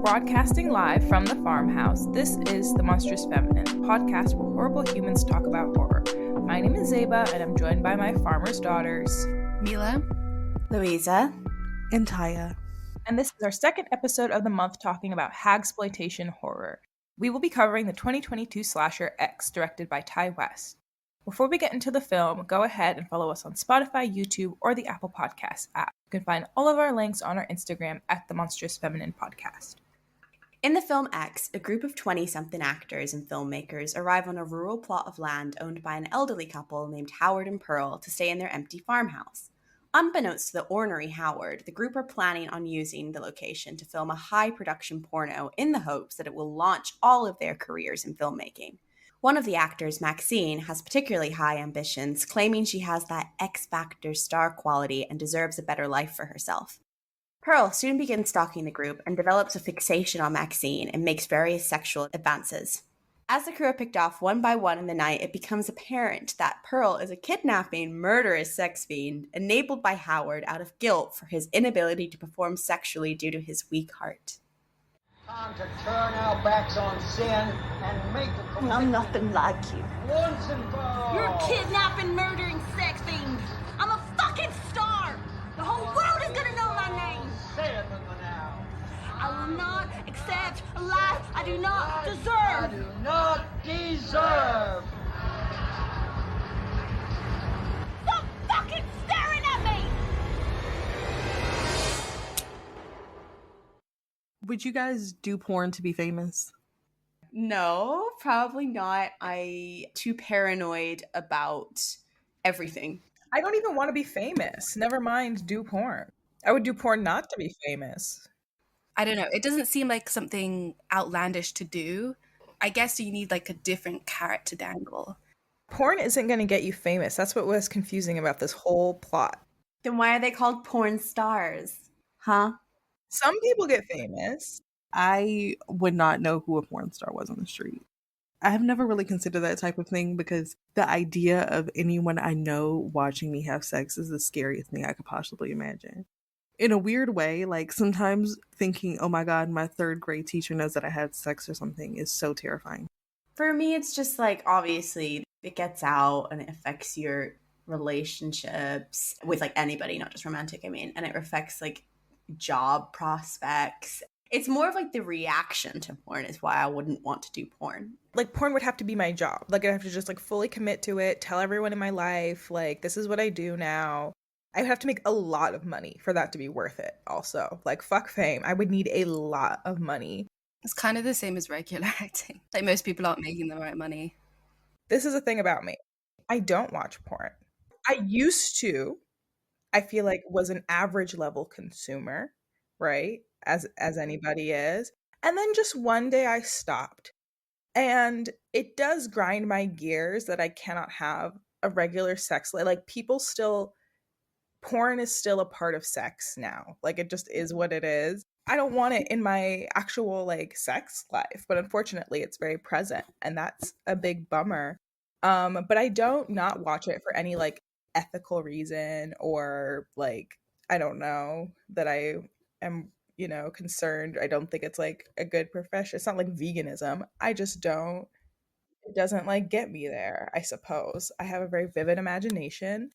Broadcasting live from the farmhouse, this is The Monstrous Feminine, podcast where horrible humans talk about horror. My name is Zeba, and I'm joined by my farmer's daughters, Mila, Louisa, and Tyia. And this is our second episode of the month talking about Hagsploitation horror. We will be covering the 2022 slasher X, directed by Ty West. Before we get into the film, go ahead and follow us on Spotify, YouTube, or the Apple Podcasts app. You can find all of our links on our Instagram at The Monstrous Feminine Podcast. In the film X, a group of 20-something actors and filmmakers arrive on a rural plot of land owned by an elderly couple named Howard and Pearl to stay in their empty farmhouse. Unbeknownst to the ornery Howard, the group are planning on using the location to film a high-production porno in the hopes that it will launch all of their careers in filmmaking. One of the actors, Maxine, has particularly high ambitions, claiming she has that X-Factor star quality and deserves a better life for herself. Pearl soon begins stalking the group and develops a fixation on Maxine and makes various sexual advances. As the crew are picked off one by one in the night, it becomes apparent that Pearl is a kidnapping, murderous sex fiend enabled by Howard out of guilt for his inability to perform sexually due to his weak heart. Time to turn our backs on sin and make the commitment. I'm nothing like you. Once and for all. You're a kidnapping, murdering sex fiend. I'm a fucking star. The whole world is gonna know my name. Say it with me now. I will not accept a life I do not I deserve. do not deserve. Stop fucking staring at me. Would you guys do porn to be famous? No, probably not. I'm too paranoid about everything. I don't even want to be famous. Never mind do porn. I would do porn not to be famous. I don't know. It doesn't seem like something outlandish to do. I guess you need like a different carrot to dangle. Porn isn't going to get you famous. That's what was confusing about this whole plot. Then why are they called porn stars? Huh? Some people get famous. I would not know who a porn star was on the street. I have never really considered that type of thing because the idea of anyone I know watching me have sex is the scariest thing I could possibly imagine. In a weird way, like sometimes thinking, oh my God, my third grade teacher knows that I had sex or something is so terrifying. For me, it's just like, obviously, it gets out and it affects your relationships with like anybody, not just romantic, I mean, and it affects like job prospects. It's more of like the reaction to porn is why I wouldn't want to do porn. Like porn would have to be my job. Like I'd have to just like fully commit to it, tell everyone in my life, like this is what I do now. I would have to make a lot of money for that to be worth it also. Like fuck fame. I would need a lot of money. It's kind of the same as regular acting. Like most people aren't making the right money. This is the thing about me. I don't watch porn. I used to. I feel like was an average level consumer, right? As anybody is. And then just one day I stopped. And it does grind my gears that I cannot have a regular sex life. Like people still, porn is still a part of sex now. Like it just is what it is. I don't want it in my actual like sex life, but unfortunately it's very present and that's a big bummer. But I don't not watch it for any like ethical reason or like, I don't know, that I am concerned. I don't think it's like a good profession. It's not like veganism. I just don't, it doesn't like get me there, I suppose. I have a very vivid imagination.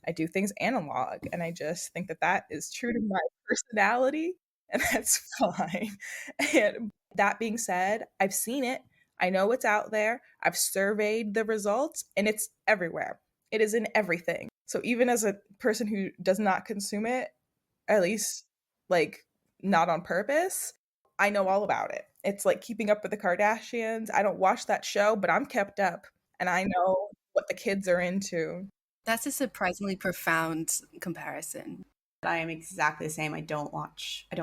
I do things analog and I just think that that is true to my personality and that's fine. And that being said, I've seen it. I know what's out there. I've surveyed the results and it's everywhere. It is in everything. So even as a person who does not consume it, at least like not on purpose, I know all about it. It's like Keeping Up with the Kardashians. I don't watch that show, but I'm kept up and I know what the kids are into. That's a surprisingly profound comparison. I am exactly the same. I don't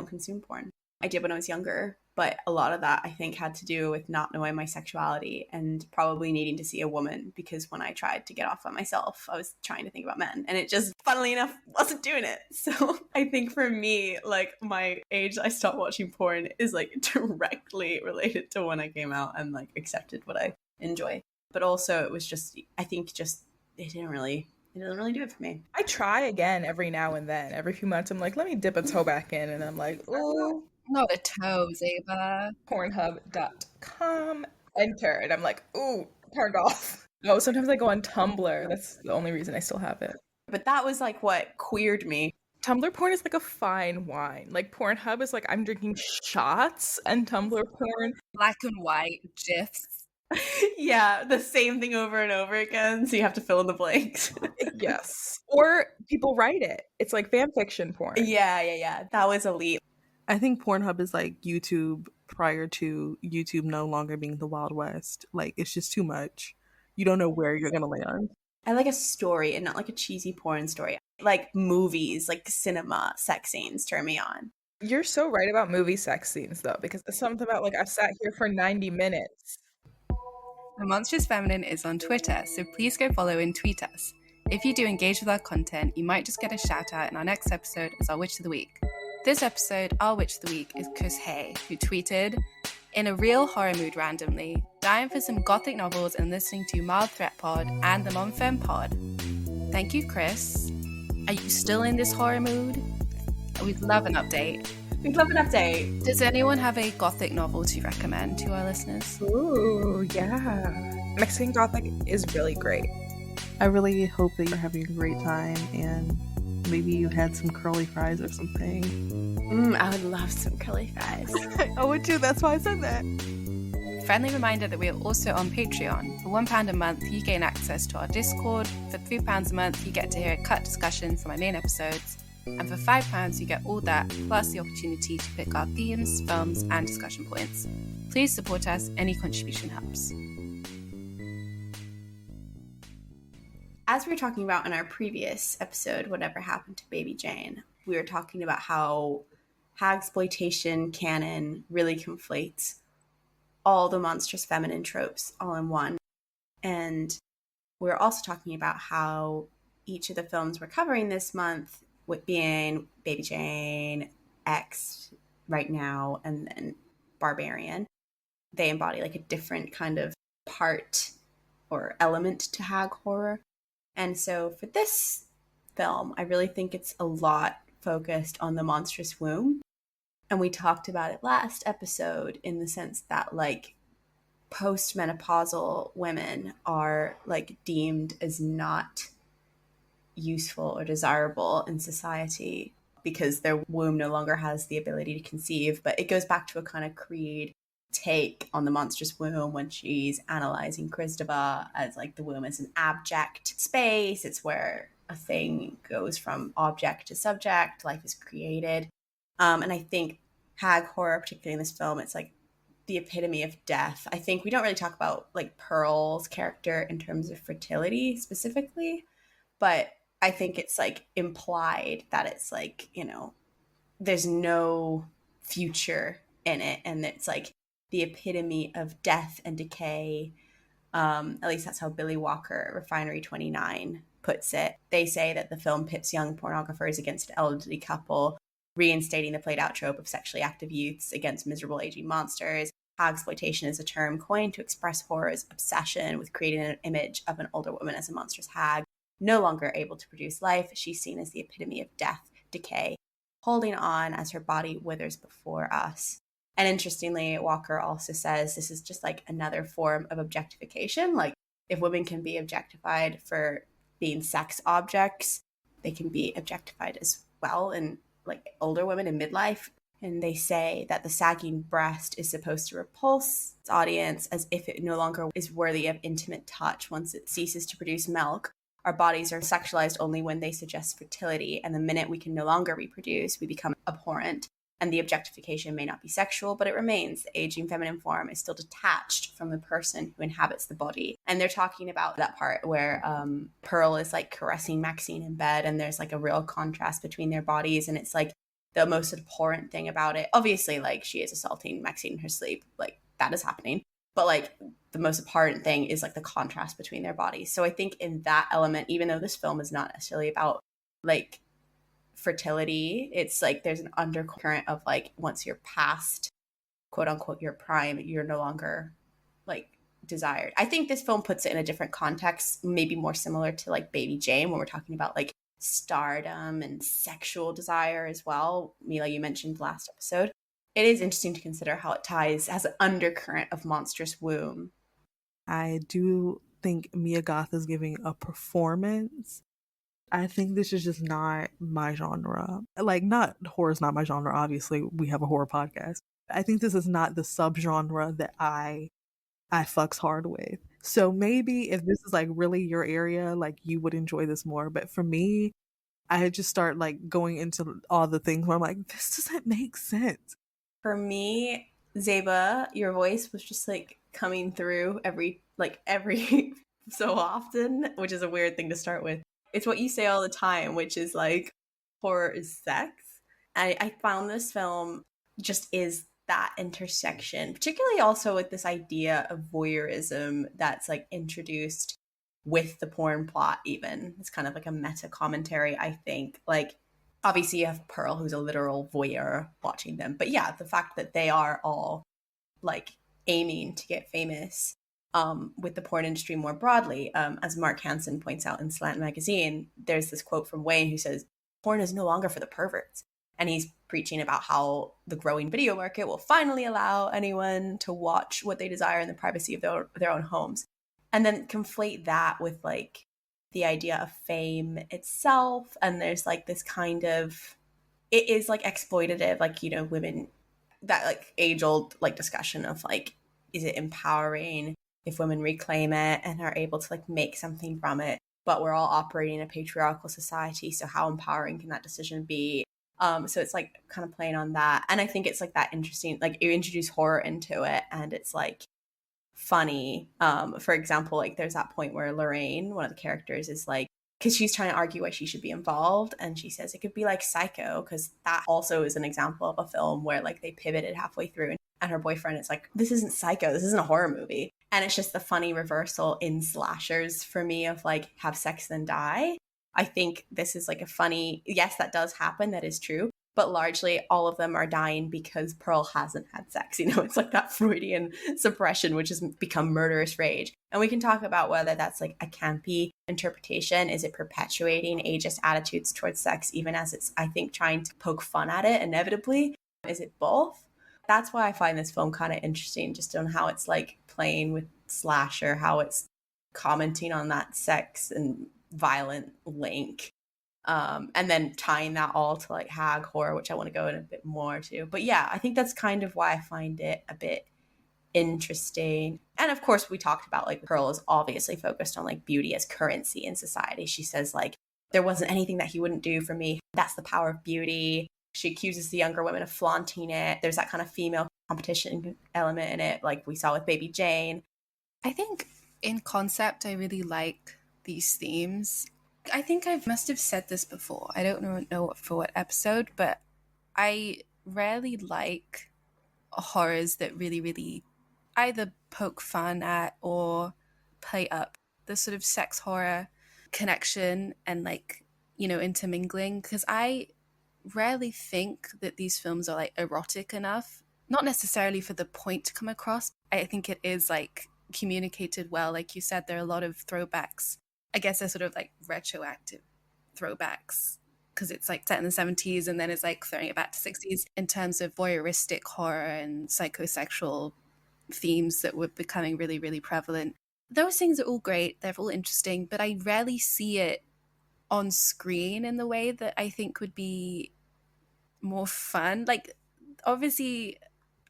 consume porn. I did when I was younger, but a lot of that I think had to do with not knowing my sexuality and probably needing to see a woman, because when I tried to get off on myself, I was trying to think about men and it just, funnily enough, wasn't doing it. So I think for me, like my age I stopped watching porn is like directly related to when I came out and like accepted what I enjoy. But also it was just, I think just, it doesn't really do it for me. I try again every now and then. Every few months, I'm like, let me dip a toe back in. And I'm like, oh, Not a toe, Zeba. Pornhub.com, enter, and I'm like, ooh, turned off. No, sometimes I go on Tumblr. That's the only reason I still have it. But that was like what queered me. Tumblr porn is like a fine wine. Like Pornhub is like I'm drinking shots, and Tumblr porn, Black and white GIFs. Yeah, the same thing over and over again, so you have to fill in the blanks. yes. Or people write it. It's like fan fiction porn. Yeah. That was elite. I think Pornhub is like YouTube prior to YouTube no longer being the Wild West. Like, it's just too much. You don't know where you're going to land. I like a story and not like a cheesy porn story. Like movies, like cinema, sex scenes turn me on. You're so right about movie sex scenes, though, because there's something about like I've sat here for 90 minutes. The Monstrous Feminine is on Twitter, so please go follow and tweet us. If you do engage with our content, you might just get a shout out in our next episode as our Witch of the Week. This episode, our Witch of the Week is Chris Hay, who tweeted, "In a real horror mood randomly, dying for some gothic novels and listening to Mild Threat Pod and the Monfem Pod." Thank you, Chris. Are you still in this horror mood? We'd love an update. We'd love an update. Does anyone have a gothic novel to recommend to our listeners? Ooh, yeah. Mexican Gothic is really great. I really hope that you're having a great time and maybe you had some curly fries or something. I would love some curly fries. I would too. That's why I said that. Friendly reminder that we are also on Patreon. For £1 a month, you gain access to our Discord. For £3 a month, you get to hear a cut discussion from our main episodes. And for £5, you get all that, plus the opportunity to pick our themes, films, and discussion points. Please support us. Any contribution helps. As we were talking about in our previous episode, Whatever Happened to Baby Jane, we were talking about how Hagsploitation canon really conflates all the monstrous feminine tropes all in one. And we're also talking about how each of the films we're covering this month, with being Baby Jane, X right now, and then Barbarian, they embody like a different kind of part or element to hag horror. And so for this film, I really think it's a lot focused on the monstrous womb. And we talked about it last episode in the sense that like postmenopausal women are like deemed as not useful or desirable in society because their womb no longer has the ability to conceive. But it goes back to a kind of Creed take on the monstrous womb when she's analyzing Kristeva as like the womb as an abject space. It's where a thing goes from object to subject, life is created. And I think hag horror, particularly in this film, it's like the epitome of death. I think we don't really talk about like Pearl's character in terms of fertility specifically, but I think it's like implied that it's like, you know, there's no future in it. And it's like the epitome of death and decay. At least that's how Billy Walker, Refinery 29, puts it. They say that the film pits young pornographers against an elderly couple, reinstating the played out trope of sexually active youths against miserable aging monsters. Hagsploitation is a term coined to express horror's obsession with creating an image of an older woman as a monstrous hag, no longer able to produce life. She's seen as the epitome of death, decay, holding on as her body withers before us. And interestingly, Walker also says this is just like another form of objectification. Like if women can be objectified for being sex objects, they can be objectified as well in like older women in midlife. And they say that the sagging breast is supposed to repulse its audience as if it no longer is worthy of intimate touch once it ceases to produce milk. Our bodies are sexualized only when they suggest fertility, and the minute we can no longer reproduce, we become abhorrent. And the objectification may not be sexual, but it remains. The aging feminine form is still detached from the person who inhabits the body. And they're talking about that part where Pearl is like caressing Maxine in bed, and there's like a real contrast between their bodies, and it's like the most abhorrent thing about it. Obviously, like she is assaulting Maxine in her sleep, like that is happening. But like the most abhorrent thing is like the contrast between their bodies. So I think in that element, even though this film is not necessarily about like fertility, it's like there's an undercurrent of like once you're past quote unquote your prime, you're no longer like desired. I think this film puts it in a different context, maybe more similar to like Baby Jane when we're talking about like stardom and sexual desire as well. Mila, you mentioned last episode. It is interesting to consider how it has an undercurrent of monstrous womb. I do think Mia Goth is giving a performance. I think this is just not my genre. Like, not horror's not my genre. Obviously, we have a horror podcast. I think this is not the subgenre that I fucks hard with. So maybe if this is like really your area, like you would enjoy this more. But for me, I just start like going into all the things where I'm like, this doesn't make sense. For me, Zeba, your voice was just like coming through every so often, which is a weird thing to start with. It's what you say all the time, which is like horror is sex. I found this film just is that intersection, particularly also with this idea of voyeurism that's like introduced with the porn plot, even. It's kind of like a meta commentary, I think. Like, obviously, you have Pearl, who's a literal voyeur watching them. But yeah, the fact that they are all like aiming to get famous with the porn industry more broadly. As Mark Hansen points out in Slant Magazine, there's this quote from Wayne who says, porn is no longer for the perverts. And he's preaching about how the growing video market will finally allow anyone to watch what they desire in the privacy of their own homes. And then conflate that with like the idea of fame itself. And there's like this kind of, it is like exploitative, like, you know, women, that like age old like discussion of like, is it empowering if women reclaim it and are able to like make something from it? But we're all operating in a patriarchal society. So how empowering can that decision be? So it's like kind of playing on that. And I think it's like that interesting, like you introduce horror into it and it's like funny. For example, like there's that point where Lorraine, one of the characters, is like, because she's trying to argue why she should be involved, and she says it could be like Psycho, because that also is an example of a film where like they pivoted halfway through, and her boyfriend is like, this isn't Psycho, this isn't a horror movie. And it's just the funny reversal in slashers for me of like have sex then die. I think this is like a funny, yes, that does happen, that is true, but largely all of them are dying because Pearl hasn't had sex. You know, it's like that Freudian suppression, which has become murderous rage. And we can talk about whether that's like a campy interpretation. Is it perpetuating ageist attitudes towards sex, even as it's, I think, trying to poke fun at it inevitably? Is it both? That's why I find this film kind of interesting, just on how it's like playing with slasher, how it's commenting on that sex and violent link. And then tying that all to like hag horror, which I want to go in a bit more to. But yeah, I think that's kind of why I find it a bit interesting. And of course, we talked about like Pearl is obviously focused on like beauty as currency in society. She says like, there wasn't anything that he wouldn't do for me. That's the power of beauty. She accuses the younger women of flaunting it. There's that kind of female competition element in it, like we saw with Baby Jane. I think in concept, I really like these themes. I think I must have said this before. I don't know for what episode, but I rarely like horrors that really, really either poke fun at or play up the sort of sex horror connection and like, you know, intermingling. Because I rarely think that these films are like erotic enough, not necessarily for the point to come across. I think it is like communicated well. Like you said, there are a lot of throwbacks. I guess they're sort of like retroactive throwbacks because it's like set in the 70s and then it's like throwing it back to 60s in terms of voyeuristic horror and psychosexual themes that were becoming really, really prevalent. Those things are all great. They're all interesting, but I rarely see it on screen in the way that I think would be more fun. Like, obviously,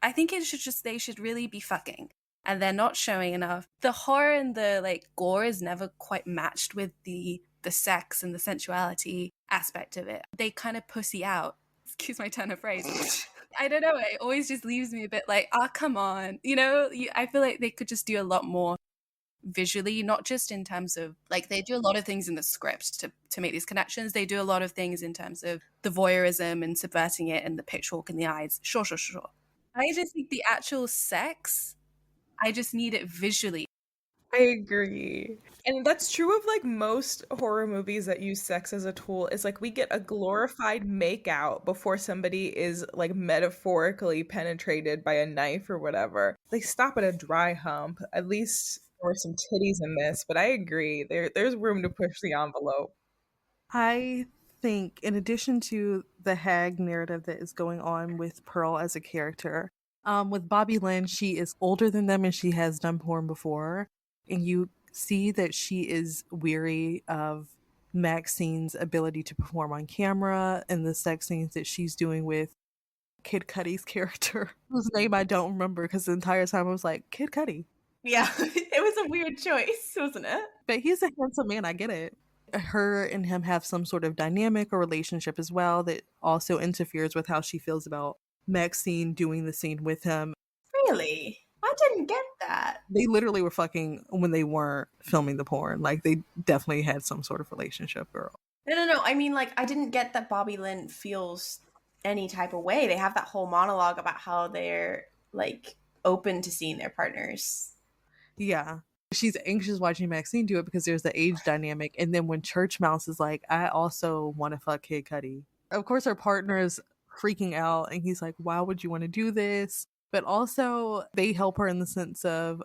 I think they should really be fucking. And they're not showing enough. The horror and the like gore is never quite matched with the sex and the sensuality aspect of it. They kind of pussy out. Excuse my turn of phrase. I don't know. It always just leaves me a bit like, oh, come on. You know, I feel like they could just do a lot more visually, not just in terms of like they do a lot of things in the script to make these connections. They do a lot of things in terms of the voyeurism and subverting it and the pitchfork in the eyes. Sure. I just think the actual sex, I just need it visually. I agree. And that's true of like most horror movies that use sex as a tool. Is like we get a glorified makeout before somebody is like metaphorically penetrated by a knife or whatever. They stop at a dry hump. At least there were some titties in this, but I agree. There's room to push the envelope. I think, in addition to the hag narrative that is going on with Pearl as a character, with Bobby Lynn, she is older than them and she has done porn before. And you see that she is weary of Maxine's ability to perform on camera and the sex scenes that she's doing with Kid Cudi's character, whose name I don't remember because the entire time I was like, Kid Cudi. Yeah, it was a weird choice, wasn't it? But he's a handsome man, I get it. Her and him have some sort of dynamic or relationship as well that also interferes with how she feels about Maxine doing the scene with him. Really? I didn't get that. They literally were fucking when they weren't filming the porn. Like, they definitely had some sort of relationship, girl. No. I mean, like, I didn't get that Bobby Lynn feels any type of way. They have that whole monologue about how they're, like, open to seeing their partners. Yeah. She's anxious watching Maxine do it because there's the age dynamic. And then when Church Mouse is like, I also want to fuck Kid Cudi. Of course, her partner is freaking out and he's like, why would you want to do this? But also they help her in the sense of,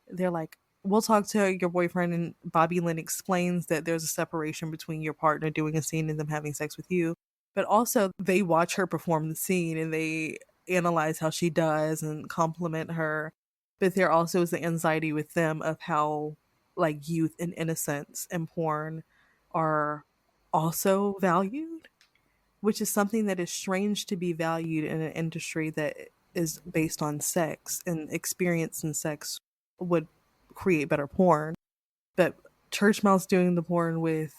they're like, we'll talk to your boyfriend. And Bobby Lynn explains that there's a separation between your partner doing a scene and them having sex with you. But also they watch her perform the scene and they analyze how she does and compliment her. But there also is the anxiety with them of how, like, youth and innocence and porn are also valued, which is something that is strange to be valued in an industry that is based on sex, and experience in sex would create better porn. But Church Mouse doing the porn with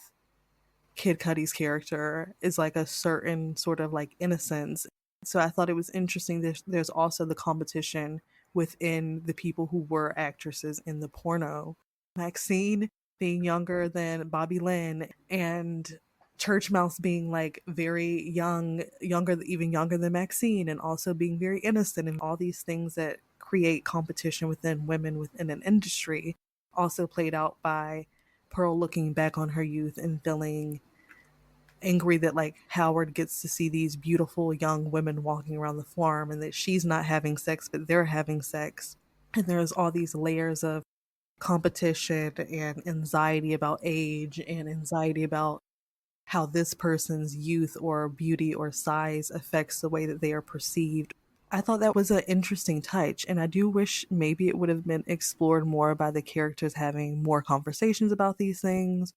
Kid Cudi's character is like a certain sort of like innocence. So I thought it was interesting. There's also the competition within the people who were actresses in the porno. Maxine being younger than Bobby Lynn, and Church Mouse being like very young, even younger than Maxine, and also being very innocent, and all these things that create competition within women within an industry. Also played out by Pearl looking back on her youth and feeling angry that like Howard gets to see these beautiful young women walking around the farm and that she's not having sex but they're having sex, and there's all these layers of competition and anxiety about age and anxiety about how this person's youth or beauty or size affects the way that they are perceived. I thought that was an interesting touch, and I do wish maybe it would have been explored more by the characters having more conversations about these things.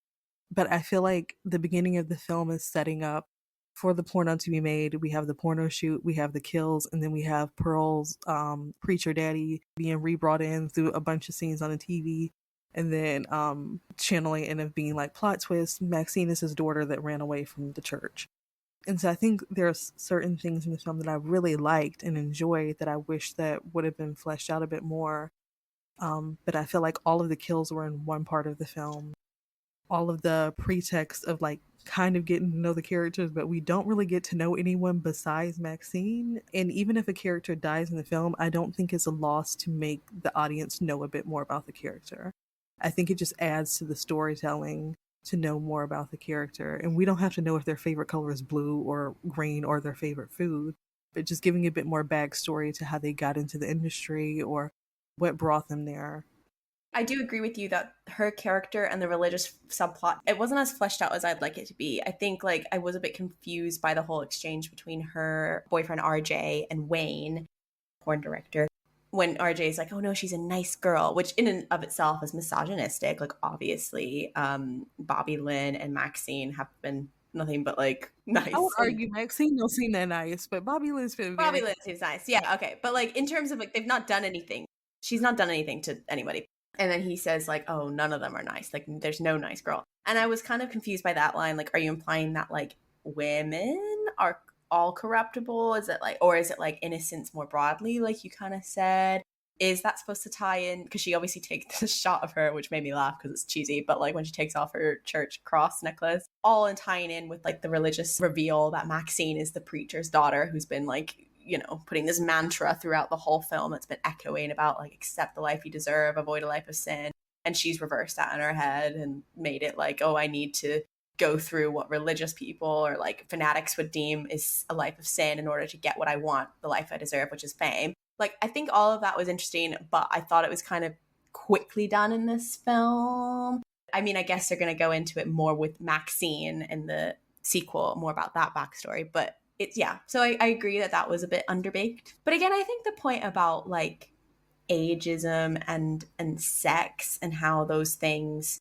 But I feel like the beginning of the film is setting up for the porno to be made. We have the porno shoot, we have the kills, and then we have Pearl's preacher daddy being re-brought in through a bunch of scenes on the TV. And then channeling and of being like plot twist, Maxine is his daughter that ran away from the church. And so I think there's certain things in the film that I really liked and enjoyed that I wish that would have been fleshed out a bit more. But I feel like all of the kills were in one part of the film. All of the pretext of like kind of getting to know the characters, but we don't really get to know anyone besides Maxine. And even if a character dies in the film, I don't think it's a loss to make the audience know a bit more about the character. I think it just adds to the storytelling to know more about the character. And we don't have to know if their favorite color is blue or green or their favorite food, but just giving a bit more backstory to how they got into the industry or what brought them there. I do agree with you that her character and the religious subplot, it wasn't as fleshed out as I'd like it to be. I think like I was a bit confused by the whole exchange between her boyfriend RJ and Wayne, porn director, when RJ is like, oh no, she's a nice girl, which in and of itself is misogynistic. Like obviously Bobby Lynn and Maxine have been nothing but like nice. I would argue Maxine don't seem that nice, but Bobby Lynn's been Bobby Lynn seems nice. Yeah, okay. But like in terms of like they've not done anything. She's not done anything to anybody. And then he says like, oh, none of them are nice. Like there's no nice girl. And I was kind of confused by that line. Like, are you implying that like women are all corruptible? Is it like, or is it like innocence more broadly? Like you kind of said, is that supposed to tie in? Because she obviously takes this shot of her, which made me laugh because it's cheesy. But like when she takes off her church cross necklace, all in tying in with like the religious reveal that Maxine is the preacher's daughter who's been like, you know, putting this mantra throughout the whole film that's been echoing about like, accept the life you deserve, avoid a life of sin. And she's reversed that in her head and made it like, oh, I need to go through what religious people or like fanatics would deem is a life of sin in order to get what I want, the life I deserve, which is fame. Like, I think all of that was interesting, but I thought it was kind of quickly done in this film. I mean, I guess they're going to go into it more with Maxine in the sequel more about that backstory. But it's, yeah, so I agree that was a bit underbaked. But again, I think the point about like ageism and sex and how those things,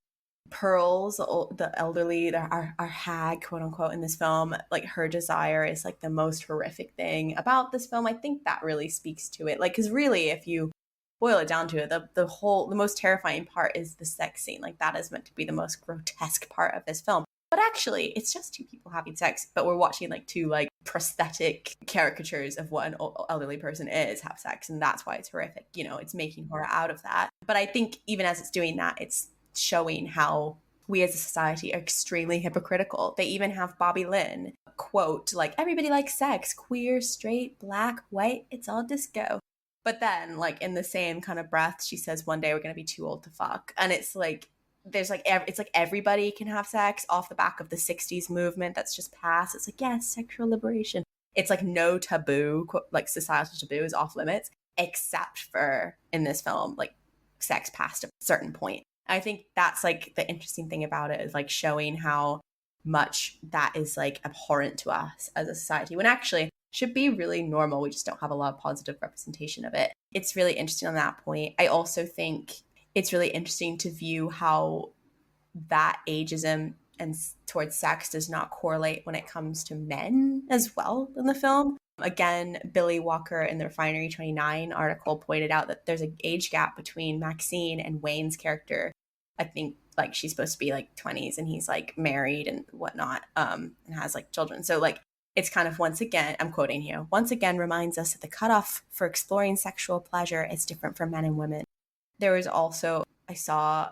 Pearl's, the elderly, our hag, quote unquote, in this film, like her desire is like the most horrific thing about this film. I think that really speaks to it. Like, because really, if you boil it down to it, the most terrifying part is the sex scene. Like, that is meant to be the most grotesque part of this film. But actually, it's just two people having sex, but we're watching like two like prosthetic caricatures of what an elderly person is have sex, and that's why it's horrific. You know, it's making horror out of that. But I think even as it's doing that, it's showing how we as a society are extremely hypocritical. They even have Bobby Lynn quote like, everybody likes sex, queer, straight, black, white, it's all disco. But then like in the same kind of breath, she says one day we're going to be too old to fuck. And it's like, there's like, it's like everybody can have sex off the back of the 60s movement that's just passed. It's like, yes, sexual liberation. It's like no taboo, like societal taboo is off limits, except for in this film, like sex past a certain point. I think that's like the interesting thing about it, is like showing how much that is like abhorrent to us as a society, when actually should be really normal. We just don't have a lot of positive representation of it. It's really interesting on that point. I also think it's really interesting to view how that ageism and towards sex does not correlate when it comes to men as well in the film. Again, Billy Walker in the Refinery 29 article pointed out that there's an age gap between Maxine and Wayne's character. I think like she's supposed to be like 20s and he's like married and whatnot, and has like children. So like it's kind of, once again, I'm quoting here, once again reminds us that the cutoff for exploring sexual pleasure is different for men and women. There was also, I saw,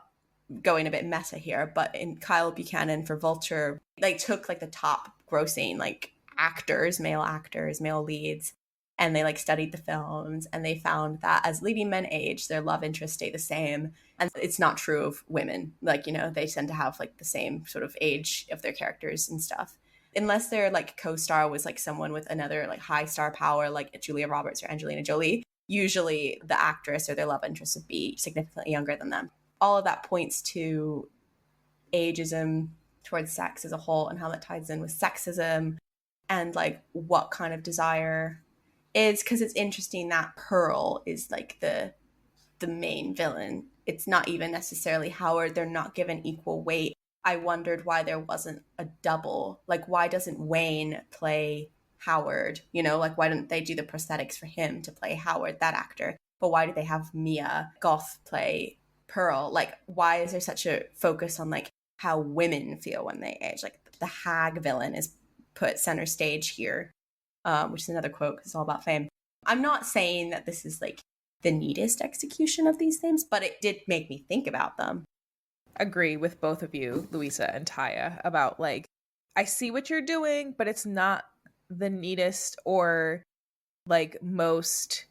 going a bit meta here, but in Kyle Buchanan for Vulture, they took like the top grossing like actors, male leads, and they like studied the films, and they found that as leading men age, their love interests stay the same. And it's not true of women. Like, you know, they tend to have like the same sort of age of their characters and stuff. Unless their like co-star was like someone with another like high star power, like Julia Roberts or Angelina Jolie, usually the actress or their love interest would be significantly younger than them. All of that points to ageism towards sex as a whole, and how that ties in with sexism and like what kind of desire is, because it's interesting that Pearl is like the main villain. It's not even necessarily Howard. They're not given equal weight. I wondered why there wasn't a double. Like, why doesn't Wayne play Howard? You know, like, why didn't they do the prosthetics for him to play Howard, that actor? But why do they have Mia Goth play Pearl? Like, why is there such a focus on like how women feel when they age? Like, the hag villain is put center stage here, which is another quote because it's all about fame. I'm not saying that this is like the neatest execution of these themes, but it did make me think about them. Agree with both of you, Louisa and Tyia, about like, I see what you're doing, but it's not the neatest or like most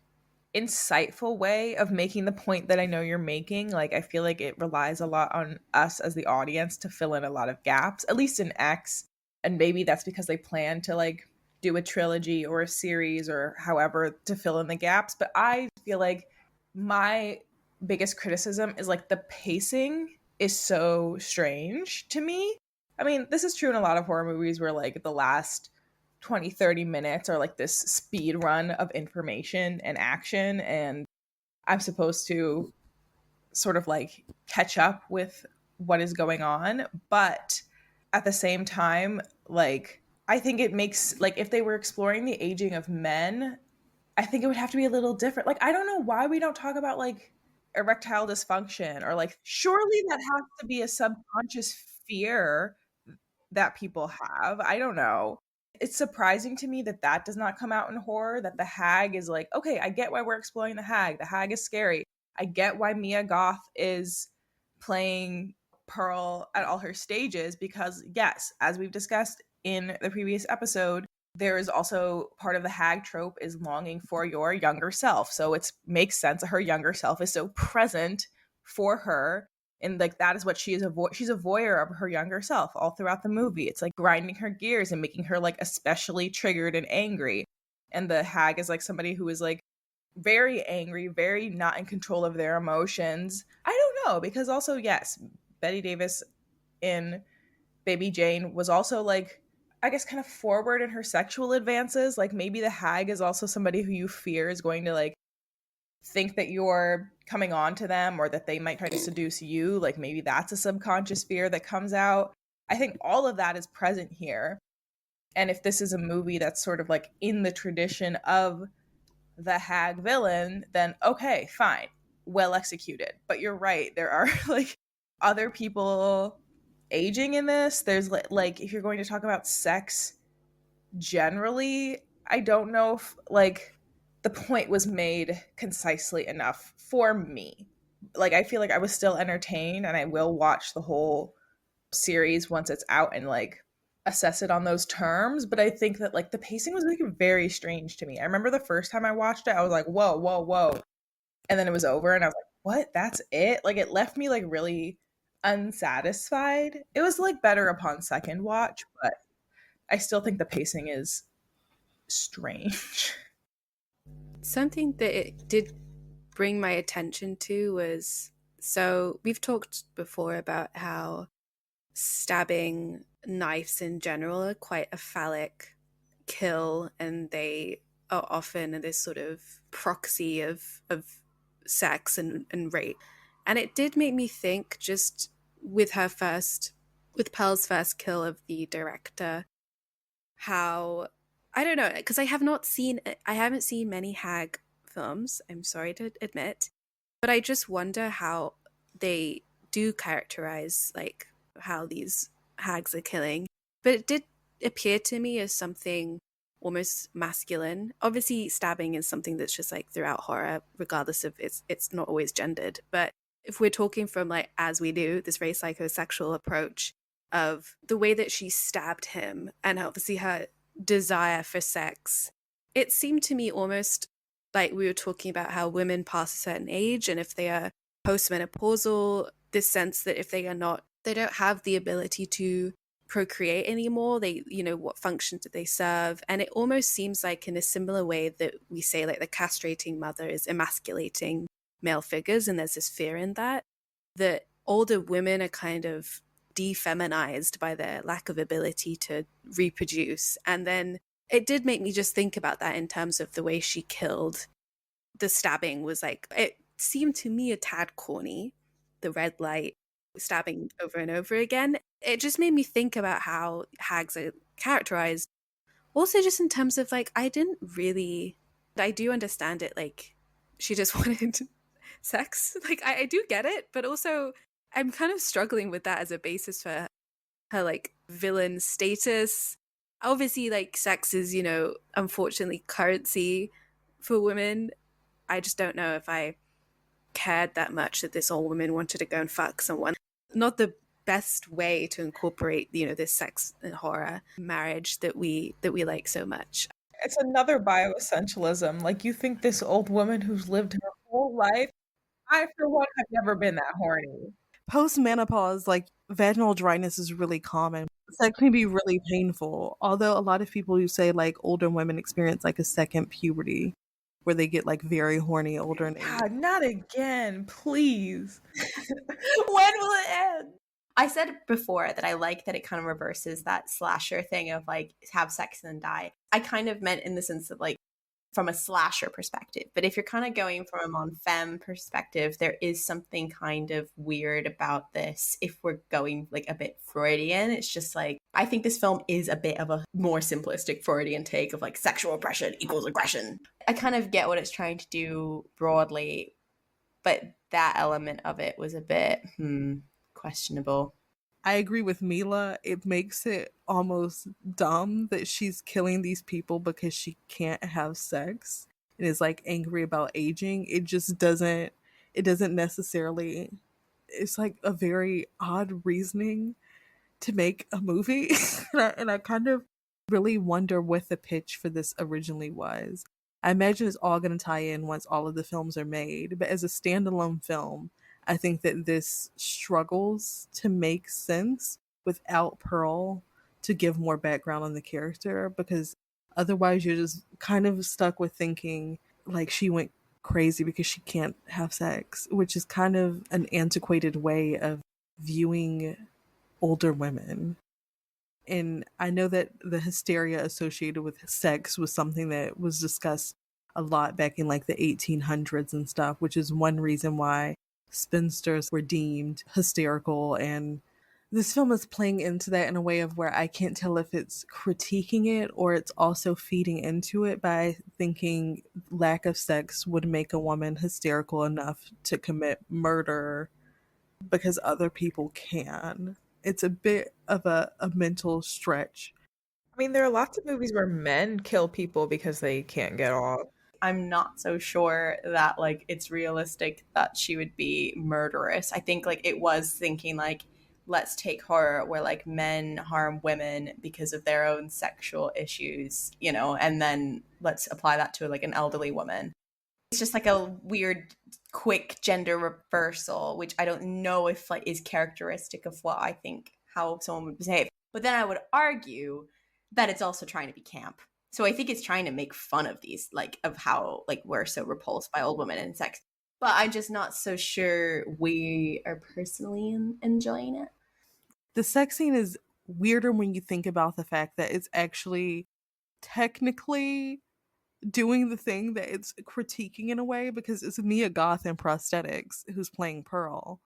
insightful way of making the point that I know you're making. Like, I feel like it relies a lot on us as the audience to fill in a lot of gaps, at least in X. And maybe that's because they plan to like do a trilogy or a series or however to fill in the gaps. But I feel like my biggest criticism is like the pacing is so strange to me. I mean, this is true in a lot of horror movies where like the last 20-30 minutes are like this speed run of information and action, and I'm supposed to sort of like catch up with what is going on. But at the same time, like, I think it makes, like, if they were exploring the aging of men, I think it would have to be a little different. Like, I don't know why we don't talk about like erectile dysfunction, or like, surely that has to be a subconscious fear that people have. I don't know. It's surprising to me that that does not come out in horror, that the hag is like, okay, I get why we're exploring the hag. The hag is scary. I get why Mia Goth is playing Pearl at all her stages, because yes, as we've discussed in the previous episode, there is also part of the hag trope is longing for your younger self. So it makes sense that her younger self is so present for her. And like, that is what she is. She's a voyeur of her younger self all throughout the movie. It's like grinding her gears and making her like especially triggered and angry. And the hag is like somebody who is like very angry, very not in control of their emotions. I don't know, because also, yes, Betty Davis in Baby Jane was also like, I guess, kind of forward in her sexual advances. Like maybe the hag is also somebody who you fear is going to like think that you're coming on to them or that they might try to seduce you. Like maybe that's a subconscious fear that comes out. I think all of that is present here. And if this is a movie that's sort of like in the tradition of the hag villain, then okay, fine, well executed. But you're right, there are like other people aging in this. There's like if you're going to talk about sex generally, I don't know if like the point was made concisely enough for me. Like I feel like I was still entertained and I will watch the whole series once it's out and like assess it on those terms, but I think that like the pacing was like very strange to me. I remember the first time I watched it I was like whoa whoa whoa, and then it was over and I was like what, that's it? Like it left me like really unsatisfied. It was like better upon second watch, but I still think the pacing is strange. Something that it did bring my attention to was, so we've talked before about how stabbing knives in general are quite a phallic kill, and they are often this sort of proxy of sex and rape. And it did make me think, just with Pearl's first kill of the director, how, I don't know, because I haven't seen many hag films, I'm sorry to admit, but I just wonder how they do characterize like how these hags are killing. But it did appear to me as something almost masculine. Obviously stabbing is something that's just like throughout horror, regardless of it's not always gendered. But if we're talking from like As We Do, this very psychosexual approach of the way that she stabbed him and obviously her desire for sex, it seemed to me almost like we were talking about how women past a certain age, and if they are postmenopausal, this sense that if they don't have the ability to procreate anymore, what function do they serve? And it almost seems like in a similar way that we say like the castrating mother is emasculating male figures, and there's this fear in that older women are kind of de-feminized by their lack of ability to reproduce. And then it did make me just think about that in terms of the way she killed. The stabbing was like, it seemed to me a tad corny, the red light stabbing over and over again. It just made me think about how hags are characterized. Also just in terms of like, I do understand it, like she just wanted sex. Like I do get it, but also I'm kind of struggling with that as a basis for her like villain status. Obviously like sex is, unfortunately currency for women. I just don't know if I cared that much that this old woman wanted to go and fuck someone. Not the best way to incorporate, this sex and horror marriage that we like so much. It's another bioessentialism. Like you think this old woman who's lived her whole life, I for one have never been that horny. Post-menopause, like vaginal dryness is really common. Sex can be really painful, although a lot of people who say like older women experience like a second puberty where they get like very horny older in age. God, not again, please. When will it end? I said before that I like that it kind of reverses that slasher thing of like have sex and then die. I kind of meant in the sense of like from a slasher perspective. But if you're kind of going from a mon femme perspective, there is something kind of weird about this. If we're going like a bit Freudian, it's just like, I think this film is a bit of a more simplistic Freudian take of like sexual oppression equals aggression. I kind of get what it's trying to do broadly, but that element of it was a bit questionable. I agree with Mila. It makes it almost dumb that she's killing these people because she can't have sex and is like angry about aging. It doesn't necessarily, it's like a very odd reasoning to make a movie. and I kind of really wonder what the pitch for this originally was. I imagine it's all going to tie in once all of the films are made, but as a standalone film, I think that this struggles to make sense without Pearl to give more background on the character, because otherwise you're just kind of stuck with thinking like she went crazy because she can't have sex, which is kind of an antiquated way of viewing older women. And I know that the hysteria associated with sex was something that was discussed a lot back in like the 1800s and stuff, which is one reason why spinsters were deemed hysterical. And this film is playing into that in a way of where I can't tell if it's critiquing it or it's also feeding into it by thinking lack of sex would make a woman hysterical enough to commit murder because other people can. It's a bit of a mental stretch. I mean, there are lots of movies where men kill people because they can't get off. I'm not so sure that like it's realistic that she would be murderous. I think like it was thinking like let's take horror where like men harm women because of their own sexual issues, you know, and then let's apply that to like an elderly woman. It's just like a weird quick gender reversal, which I don't know if like is characteristic of what I think how someone would behave. But then I would argue that it's also trying to be camp. So I think it's trying to make fun of these, like, of how, like, we're so repulsed by old women and sex. But I'm just not so sure we are personally enjoying it. The sex scene is weirder when you think about the fact that it's actually technically doing the thing that it's critiquing in a way because it's Mia Goth in prosthetics who's playing Pearl.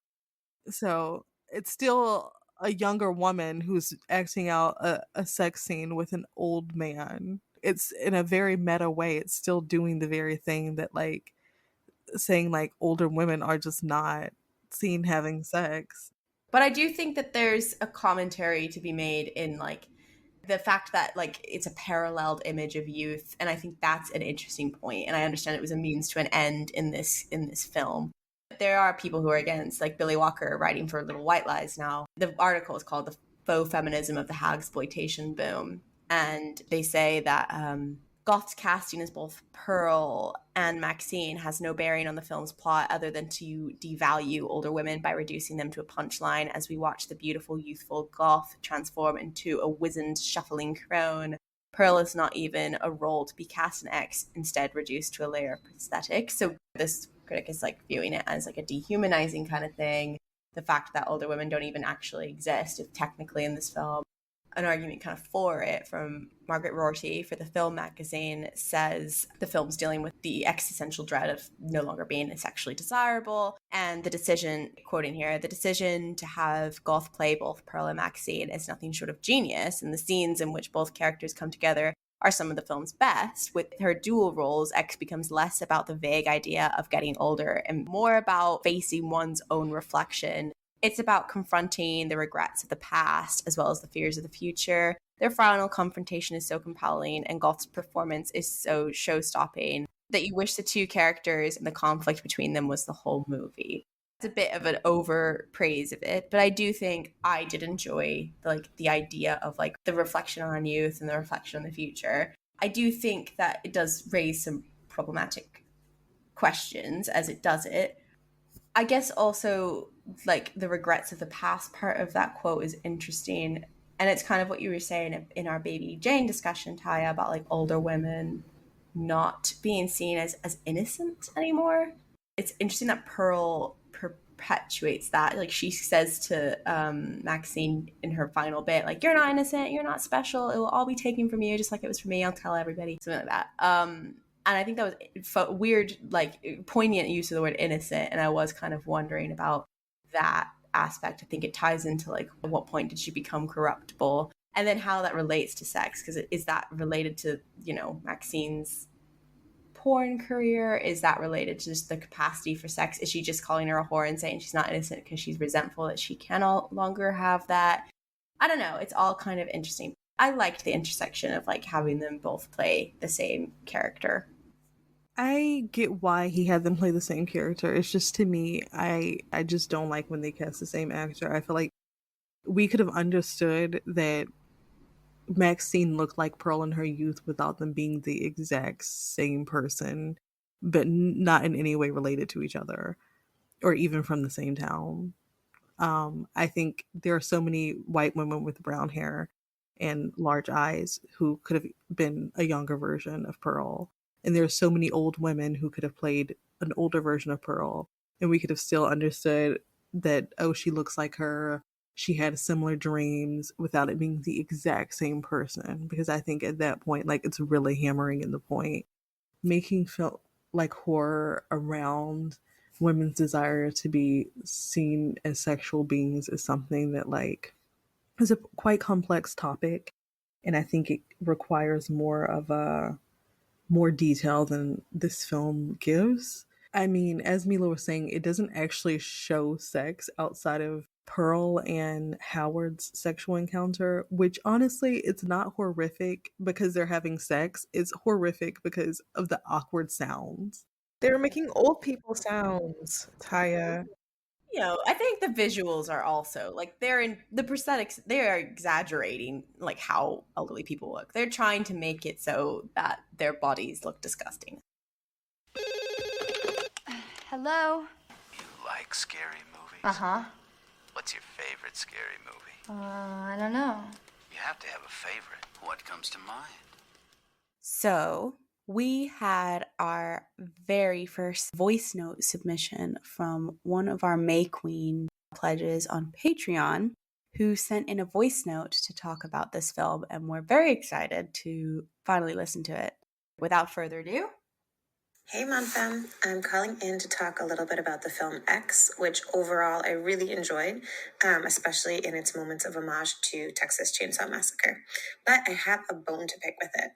So it's still a younger woman who's acting out a sex scene with an old man. It's in a very meta way. It's still doing the very thing that like saying like older women are just not seen having sex. But I do think that there's a commentary to be made in like the fact that like it's a paralleled image of youth, and I think that's an interesting point. And I understand it was a means to an end in this film. There are people who are against, like Billy Walker writing for Little White Lies now. The article is called "The Faux Feminism of the Hagsploitation Boom," and they say that Goth's casting as both Pearl and Maxine has no bearing on the film's plot other than to devalue older women by reducing them to a punchline as we watch the beautiful, youthful Goth transform into a wizened, shuffling crone. Pearl is not even a role to be cast in X, instead reduced to a layer of prosthetics. So this critic is like viewing it as like a dehumanizing kind of thing. The fact that older women don't even actually exist, if technically in this film. An argument kind of for it from Margaret Rorty for the Film magazine says the film's dealing with the existential dread of no longer being sexually desirable, and the decision, quoting here, the decision to have Goth play both Pearl and Maxine is nothing short of genius, and the scenes in which both characters come together are some of the film's best. With her dual roles, X becomes less about the vague idea of getting older and more about facing one's own reflection. It's about confronting the regrets of the past as well as the fears of the future. Their final confrontation is so compelling, and Goth's performance is so show-stopping that you wish the two characters and the conflict between them was the whole movie. It's a bit of an overpraise of it, but I do think I did enjoy the idea of like the reflection on youth and the reflection on the future. I do think that it does raise some problematic questions as it does it. I guess also like the regrets of the past part of that quote is interesting. And it's kind of what you were saying in our Baby Jane discussion, Tyia, about like older women not being seen as innocent anymore. It's interesting that Pearl perpetuates that. Like she says to Maxine in her final bit, like, you're not innocent, you're not special, it will all be taken from you just like it was for me, I'll tell everybody, something like that. And I think that was weird, like poignant use of the word innocent. And I was kind of wondering about that aspect. I think it ties into like, at what point did she become corruptible? And then how that relates to sex. Because is that related to, you know, Maxine's porn career? Is that related to just the capacity for sex? Is she just calling her a whore and saying she's not innocent because she's resentful that she can no longer have that? I don't know. It's all kind of interesting. I liked the intersection of like having them both play the same character. I get why he had them play the same character. It's just, to me, I just don't like when they cast the same actor. I feel like we could have understood that Maxine looked like Pearl in her youth without them being the exact same person, but not in any way related to each other or even from the same town. I think there are so many white women with brown hair and large eyes who could have been a younger version of Pearl. And there are so many old women who could have played an older version of Pearl. And we could have still understood that, oh, she looks like her. she had similar dreams without it being the exact same person. Because I think at that point, like, it's really hammering in the point. Making feel like horror around women's desire to be seen as sexual beings is something that, like, is a quite complex topic. And I think it requires more detail than this film gives. I mean, as Mila was saying, it doesn't actually show sex outside of Pearl and Howard's sexual encounter, which honestly, it's not horrific because they're having sex. It's horrific because of the awkward sounds. They're making old people sounds, Tyia. I think the visuals are also like they're in the prosthetics, they are exaggerating like how elderly people look. They're trying to make it so that their bodies look disgusting. Hello? You like scary movies? Uh-huh. What's your favorite scary movie? I don't know. You have to have a favorite. What comes to mind? So we had our very first voice note submission from one of our May Queen pledges on Patreon, who sent in a voice note to talk about this film, and we're very excited to finally listen to it. Without further ado, hey MonFam, I'm calling in to talk a little bit about the film X, which overall I really enjoyed, especially in its moments of homage to Texas Chainsaw Massacre. But I have a bone to pick with it.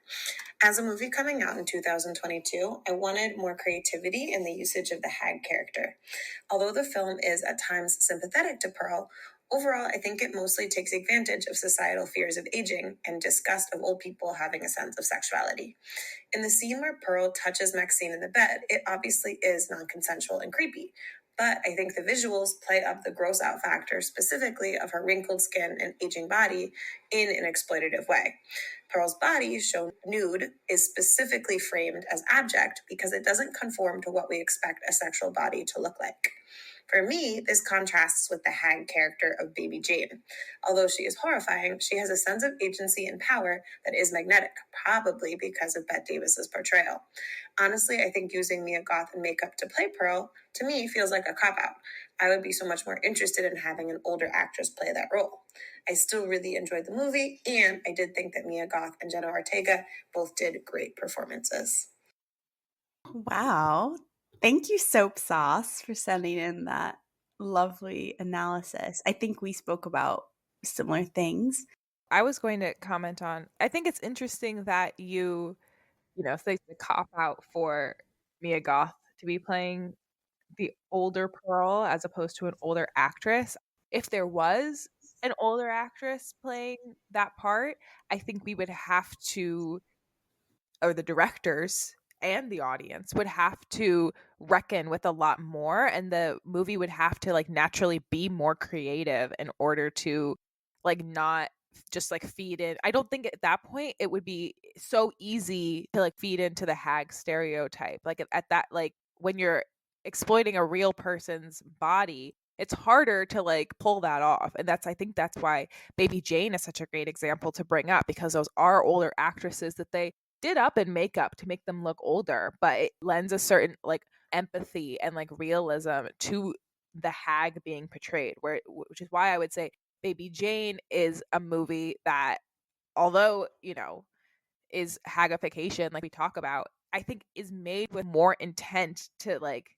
As a movie coming out in 2022, I wanted more creativity in the usage of the Hag character. Although the film is at times sympathetic to Pearl, overall, I think it mostly takes advantage of societal fears of aging and disgust of old people having a sense of sexuality. In the scene where Pearl touches Maxine in the bed, it obviously is non-consensual and creepy. But I think the visuals play up the gross out factor, specifically of her wrinkled skin and aging body, in an exploitative way. Pearl's body, shown nude, is specifically framed as abject because it doesn't conform to what we expect a sexual body to look like. For me, this contrasts with the Hag character of Baby Jane. Although she is horrifying, she has a sense of agency and power that is magnetic, probably because of Bette Davis's portrayal. Honestly, I think using Mia Goth and makeup to play Pearl, to me, feels like a cop-out. I would be so much more interested in having an older actress play that role. I still really enjoyed the movie, and I did think that Mia Goth and Jenna Ortega both did great performances. wow. Thank you, Soap Sauce, for sending in that lovely analysis. I think we spoke about similar things. I was going to comment on, I think it's interesting that you say the cop out for Mia Goth to be playing the older Pearl as opposed to an older actress. If there was an older actress playing that part, I think we would have to, or the directors and the audience would have to reckon with a lot more, and the movie would have to like naturally be more creative in order to like not just like feed in. I don't think at that point it would be so easy to like feed into the hag stereotype. Like at that, like when you're exploiting a real person's body, it's harder to like pull that off. And I think that's why Baby Jane is such a great example to bring up, because those are older actresses that they did up in makeup to make them look older, but it lends a certain like empathy and like realism to the hag being portrayed, which is why I would say Baby Jane is a movie that, although is hagification like we talk about, I think is made with more intent to like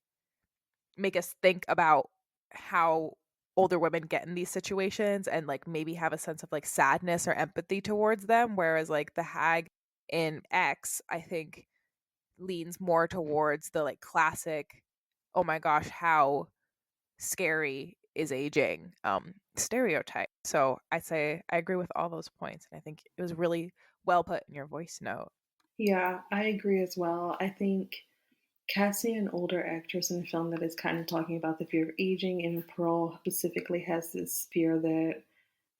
make us think about how older women get in these situations and like maybe have a sense of like sadness or empathy towards them, whereas like the hag in X, I think, leans more towards the like classic, oh my gosh, how scary is aging stereotype. So I'd say I agree with all those points, and I think it was really well put in your voice note. Yeah, I agree as well. I think casting an older actress in a film that is kind of talking about the fear of aging, and Pearl specifically has this fear that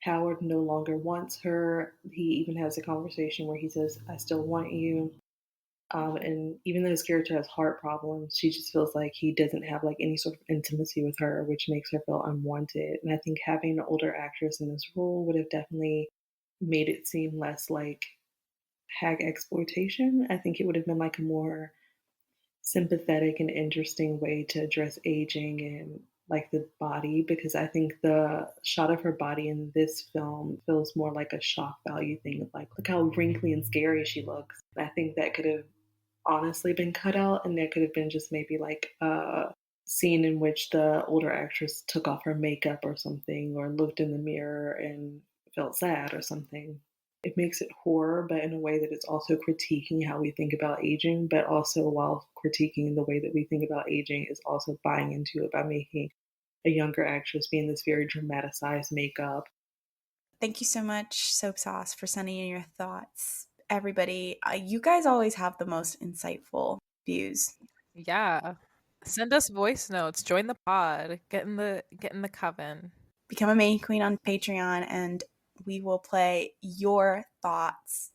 Howard no longer wants her. He even has a conversation where he says, I still want you. And even though his character has heart problems, she just feels like he doesn't have like any sort of intimacy with her, which makes her feel unwanted. And I think having an older actress in this role would have definitely made it seem less like hag exploitation. I think it would have been like a more sympathetic and interesting way to address aging and like the body, because I think the shot of her body in this film feels more like a shock value thing of like, look how wrinkly and scary she looks. I think that could have honestly been cut out, and there could have been just maybe like a scene in which the older actress took off her makeup or something, or looked in the mirror and felt sad or something. It makes it horror, but in a way that it's also critiquing how we think about aging, but also while critiquing the way that we think about aging is also buying into it by making a younger actress be in this very dramatized makeup. Thank you so much, Soap Sauce, for sending in your thoughts. Everybody, you guys always have the most insightful views. Yeah. Send us voice notes. Join the pod. Get in the coven. Become a Main Queen on Patreon, and we will play your thoughts.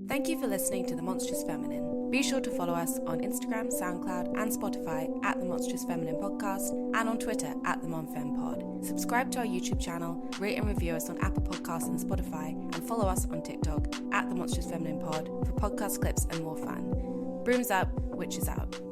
Thank you for listening to The Monstrous Feminine. Be sure to follow us on Instagram, SoundCloud, and Spotify at The Monstrous Feminine Podcast, and on Twitter at The MonFemPod. Subscribe to our YouTube channel, rate and review us on Apple Podcasts and Spotify, and follow us on TikTok at The Monstrous Feminine Pod for podcast clips and more fun. Brooms up, witches out.